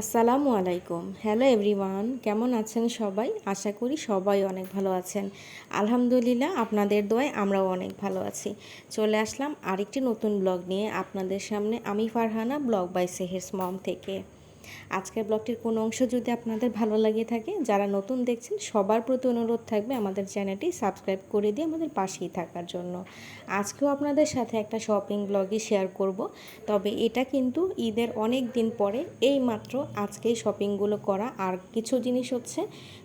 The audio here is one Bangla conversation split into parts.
আসসালামু আলাইকুম। হ্যালো এভরিওয়ান, কেমন আছেন সবাই? আশা করি সবাই অনেক ভালো আছেন। আলহামদুলিল্লাহ, আপনাদের দোয়ায় আমরাও অনেক ভালো আছি। চলে আসলাম আরেকটি নতুন ব্লগ নিয়ে আপনাদের সামনে। আমি ফারহানা, ব্লগ বাই সেহেরস মম থেকে। আজকের ব্লগটির কোনো অংশ যদি আপনাদের ভালো লাগে থাকে, যারা নতুন দেখছেন সবার প্রতি অনুরোধ থাকবে আমাদের চ্যানেলটি সাবস্ক্রাইব করে দিয়ে আমাদের পাশেই থাকার জন্য। আজকেও আপনাদের সাথে একটা শপিং ব্লগই শেয়ার করব। তবে এটা কিন্তু ঈদের অনেক দিন পরে এই মাত্র আজকেই শপিংগুলো করা, আর কিছু জিনিস হচ্ছে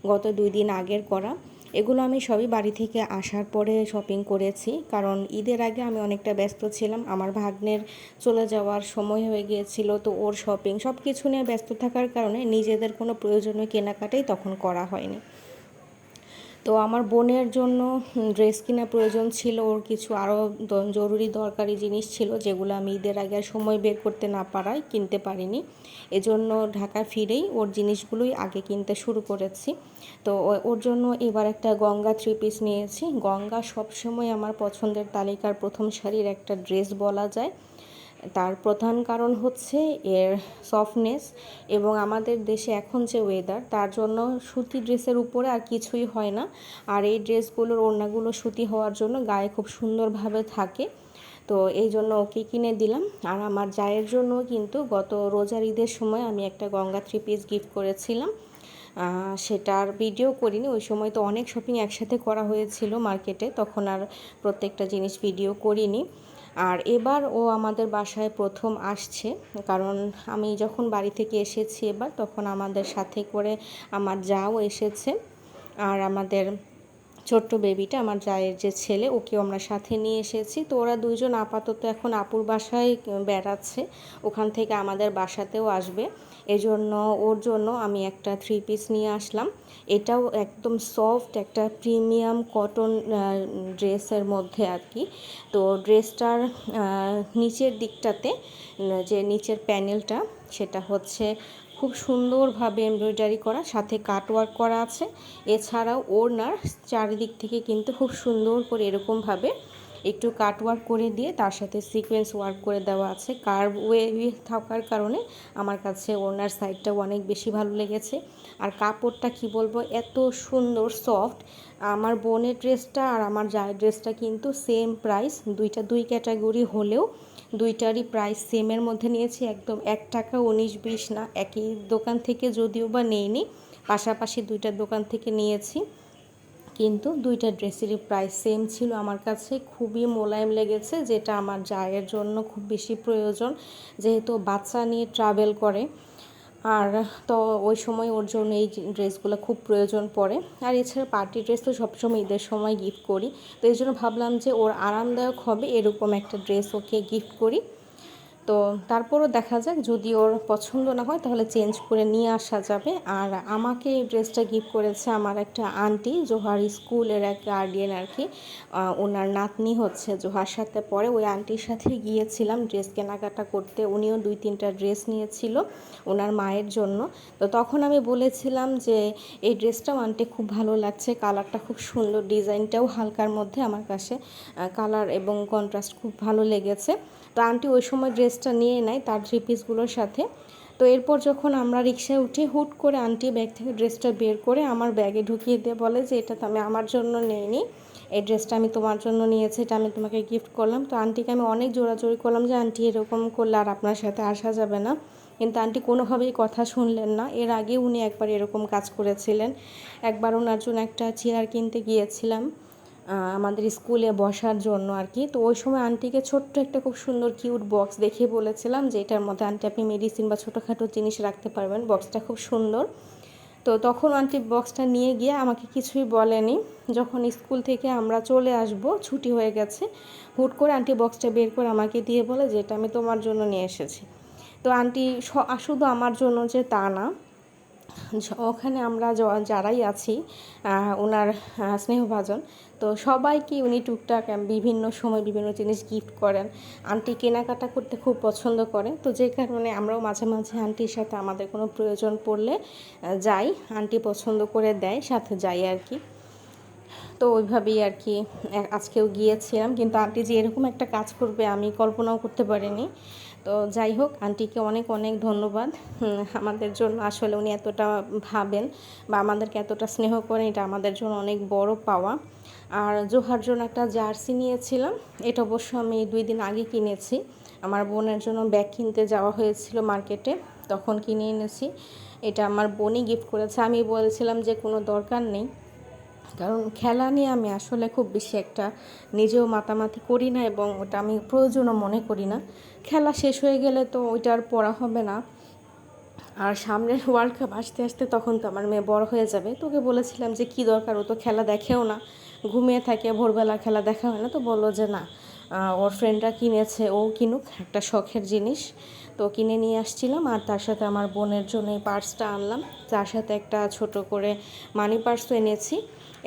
গত 2 দিন আগের করা। এগুলো আমি সবই বাড়ি থেকে আসার পরে শপিং করেছি, কারণ ঈদের আগে আমি অনেকটা ব্যস্ত ছিলাম। আমার ভাগ্নের চলে যাওয়ার সময় হয়ে গিয়েছিল, তো ওর শপিং সব কিছু নিয়ে ব্যস্ত থাকার কারণে নিজেদের কোনো প্রয়োজনীয় কেনাকাটাই তখন করা হয়নি। তো আমার বোনের জন্য ড্রেস কেনা প্রয়োজন ছিল, ওর কিছু আরও জরুরি দরকারি জিনিস ছিল যেগুলো আমি ঈদের আগে আর সময় বের করতে না পারায় কিনতে পারিনি। এজন্য ঢাকা ফিরেই ওর জিনিসগুলোই আগে কিনতে শুরু করেছি। তো ওর জন্য এবার একটা গঙ্গা 3 পিস নিয়েছি। গঙ্গা সবসময় আমার পছন্দের তালিকার প্রথম সারির একটা ড্রেস বলা যায়। তার প্রধান কারণ হচ্ছে এর সফটনেস, এবং আমাদের দেশে এখন যে ওয়েদার, তার জন্য সুতি ড্রেসের উপরে আর কিছুই হয় না। আর এই ড্রেসগুলোর ওড়নাগুলো সুতি হওয়ার জন্য গায়ে খুব সুন্দরভাবে থাকে। তো এই জন্য ওকে কিনে দিলাম। আর আমার জায়ের জন্য কিন্তু গত রোজার ঈদের সময় আমি একটা গঙ্গা 3 পিস গিফট করেছিলাম। সেটার ভিডিও করিনি, ওই সময় তো অনেক শপিং একসাথে করা হয়েছিল মার্কেটে, তখন আর প্রত্যেকটা জিনিস ভিডিও করিনি। আর এবার ও আমাদের বাসায় প্রথম আসছে, কারণ আমি যখন বাড়ি থেকে এসেছি এবার, তখন আমাদের সাথে করে আমার যাও এসেছে। আর আমাদের ছোট্ট বেবিটা, আমার জায়ের যে ছেলে, ওকেও আমরা সাথে নিয়ে এসেছি। তো ওরা দুইজন আপাতত এখন আপুর বাসায় বেড়াচ্ছে, ওখান থেকে আমাদের বাসাতেও আসবে। এজন্য ওর জন্য আমি একটা 3 পিস নিয়ে আসলাম। এটাও একদম সফট একটা প্রিমিয়াম কটন ড্রেসের মধ্যে আর কি। তো ড্রেসটার নিচের দিকটাতে যে নিচের প্যানেলটা, সেটা হচ্ছে খুব সুন্দরভাবে এমব্রয়ডারি করা, সাথে কাটওয়ার্ক করা আছে। এছাড়াও ওড়নার চারিদিক থেকে কিন্তু খুব সুন্দর করে এরকমভাবে একটু কাটওয়ার্ক করে দিয়ে তার সাথে সিকোয়েন্স ওয়ার্ক করে দেওয়া আছে। কার্ভ ওয়ে থাকার কারণে আমার কাছে ওড়নার সাইডটাও অনেক বেশি ভালো লেগেছে। আর কাপড়টা কি বলবো, এত সুন্দর সফট। আমার বোনের ড্রেসটা আর আমার জায়ের ড্রেসটা কিন্তু সেম প্রাইস, দুইটা দুই ক্যাটাগরি হলেও দুইটারই প্রাইস সেমের মধ্যে নিয়েছি, একদম 1 টাকা 19-20 না। একই দোকান থেকে যদিও বা নেইনি, পাশাপাশি দুইটা দোকান থেকে নিয়েছি, কিন্তু দুইটা ড্রেসেরই প্রাইস সেম ছিল। আমার কাছে খুবই মোলায়েম লেগেছে, যেটা আমার জায়ের জন্য খুব বেশি প্রয়োজন, যেহেতু বাচ্চা নিয়ে ট্রাভেল করে। আর তো ওই সময় ওর জন্য এই ড্রেসগুলো খুব প্রয়োজন পড়ে। আর এছাড়া পার্টি ড্রেস তো সবসময় ঈদের সময় গিফট করি, তো এই জন্য ভাবলাম যে ওর আরামদায়ক হবে এরকম একটা ড্রেস ওকে গিফট করি। তো তারপরও দেখা যাক, যদি ওর পছন্দ না হয় তাহলে চেঞ্জ করে নিয়ে আসা যাবে। আর আমাকে এই ড্রেসটা গিফট করেছে আমার একটা আন্টি, জোহার স্কুলের এক গার্ডিয়ান আর কি। ওনার নাতনি হচ্ছে জোহার সাথে পড়ে, ওই আন্টির সাথে গিয়েছিলাম ড্রেস কেনাকাটা করতে। উনিও 2-3টা ড্রেস নিয়েছিল ওনার মায়ের জন্য। তো তখন আমি বলেছিলাম যে এই ড্রেসটাও আন্টি খুব ভালো লাগছে, কালারটা খুব সুন্দর, ডিজাইনটাও হালকার মধ্যে আমার কাছে কালার এবং কন্ট্রাস্ট খুব ভালো লেগেছে। তো আন্টি ওই সময় ড্রেসটা নিয়ে নেয় তার 3 পিসগুলোর সাথে। তো এরপর যখন আমরা রিক্সায় উঠি, হুট করে আন্টি ব্যাগ থেকে ড্রেসটা বের করে আমার ব্যাগে ঢুকিয়ে দিয়ে বলে যে এটা তো আমি আমার জন্য নিইনি, এই ড্রেসটা আমি তোমার জন্য নিয়েছি, এটা আমি তোমাকে গিফট করলাম। তো আন্টিকে আমি অনেক জোরাজোরি করলাম যে আন্টি এরকম করলে আর আপনার সাথে আসা যাবে না, কিন্তু আন্টি কোনোভাবেই কথা শুনলেন না। এর আগে উনি একবার এরকম কাজ করেছিলেন। একবার ওনার জন্য একটা চেয়ার কিনতে গিয়েছিলাম আমাদের স্কুলে বসার জন্য আর কি। তো ওই সময় আন্টিকে ছোট্ট একটা খুব সুন্দর কিউট বক্স দেখিয়ে বলেছিলাম যে এটার মধ্যে আন্টি আপনি মেডিসিন বা ছোটোখাটো জিনিস রাখতে পারবেন, বক্সটা খুব সুন্দর। তো তখন আন্টি বক্সটা নিয়ে গিয়ে আমাকে কিছুই বলেনি। যখন স্কুল থেকে আমরা চলে আসব, ছুটি হয়ে গেছে, হুট করে আন্টি বক্সটা বের করে আমাকে দিয়ে বলে যে এটা আমি তোমার জন্য নিয়ে এসেছি। তো আন্টি শুধু আমার জন্য যে তা না, ওখানে আমরা যারাই আছি ওনার স্নেহভাজন, তো সবাইকে উনি টুকটাক বিভিন্ন সময় বিভিন্ন জিনিস গিফট করেন। আন্টি কেনাকাটা করতে খুব পছন্দ করে, তো যে কারণে আমরাও মাঝে মাঝে আন্টির সাথে আমাদের কোনো প্রয়োজন পড়লে যাই, আন্টি পছন্দ করে দেয়, সাথে যাই আর কি। তো ওইভাবেই আর কি আজকেও গিয়েছিলাম, কিন্তু আন্টি যে এরকম একটা কাজ করবে আমি কল্পনাও করতে পারিনি। তো যাই হোক, আন্টিকে অনেক অনেক ধন্যবাদ। আমাদের জন্য আসলে উনি এতটা ভাবেন বা আমাদেরকে এতটা স্নেহ করেন, এটা আমাদের জন্য অনেক বড় পাওয়া। আর জোহার জন্য একটা জার্সি নিয়েছিলাম, এটা অবশ্য আমি 2 দিন আগে কিনেছি। আমার বোনের জন্য ব্যাগ কিনতে যাওয়া হয়েছিল মার্কেটে, তখন কিনে এনেছি। এটা আমার বোনই গিফট করেছে। আমি বলেছিলাম যে কোনো দরকার নেই, কারণ খেলা নিয়ে আমি আসলে খুব বেশি একটা নিজেও মাতামাতি করি না এবং ওটা আমি প্রয়োজনও মনে করি না। খেলা শেষ হয়ে গেলে তো ওইটা আর পড়া হবে না। আর সামনের ওয়ার্ল্ড কাপ আসতে আসতে তখন তো আমার মেয়ে বড় হয়ে যাবে। তোকে বলেছিলাম যে কী দরকার, ও তো খেলা দেখেও না, ঘুমিয়ে থাকে, ভোরবেলা খেলা দেখা হয় না। তো বললো যে না, ওর ফ্রেন্ডরা কিনেছে, ও কিনুক, একটা শখের জিনিস। তো কিনে নিয়ে আসছিলাম। আর তার সাথে আমার বোনের জন্য এই পার্সটা আনলাম, তার সাথে একটা ছোট করে মানি পার্সও এনেছি।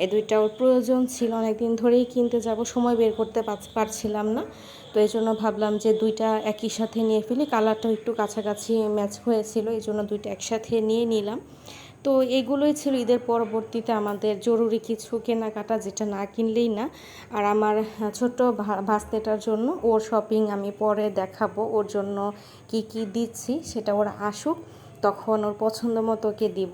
এই দুইটা ওর প্রয়োজন ছিল, অনেকদিন ধরেই কিনতে যাব, সময় বের করতে পারছিলাম না। তো এই জন্য ভাবলাম যে দুইটা একই সাথে নিয়ে ফেলি, কালারটাও একটু কাছাকাছি ম্যাচ হয়েছিল, এই জন্য দুইটা একসাথে নিয়ে নিলাম। তো এগুলোই ছিল ঈদের পরবর্তীতে আমাদের জরুরি কিছু কেনাকাটা, যেটা না কিনলেই না। আর আমার ছোট্ট ভাস্তেটার জন্য ওর শপিং আমি পরে দেখাবো, ওর জন্য কি কি দিচ্ছি সেটা ওরা আসুক তখন ওর পছন্দ মতো ওকে দিব।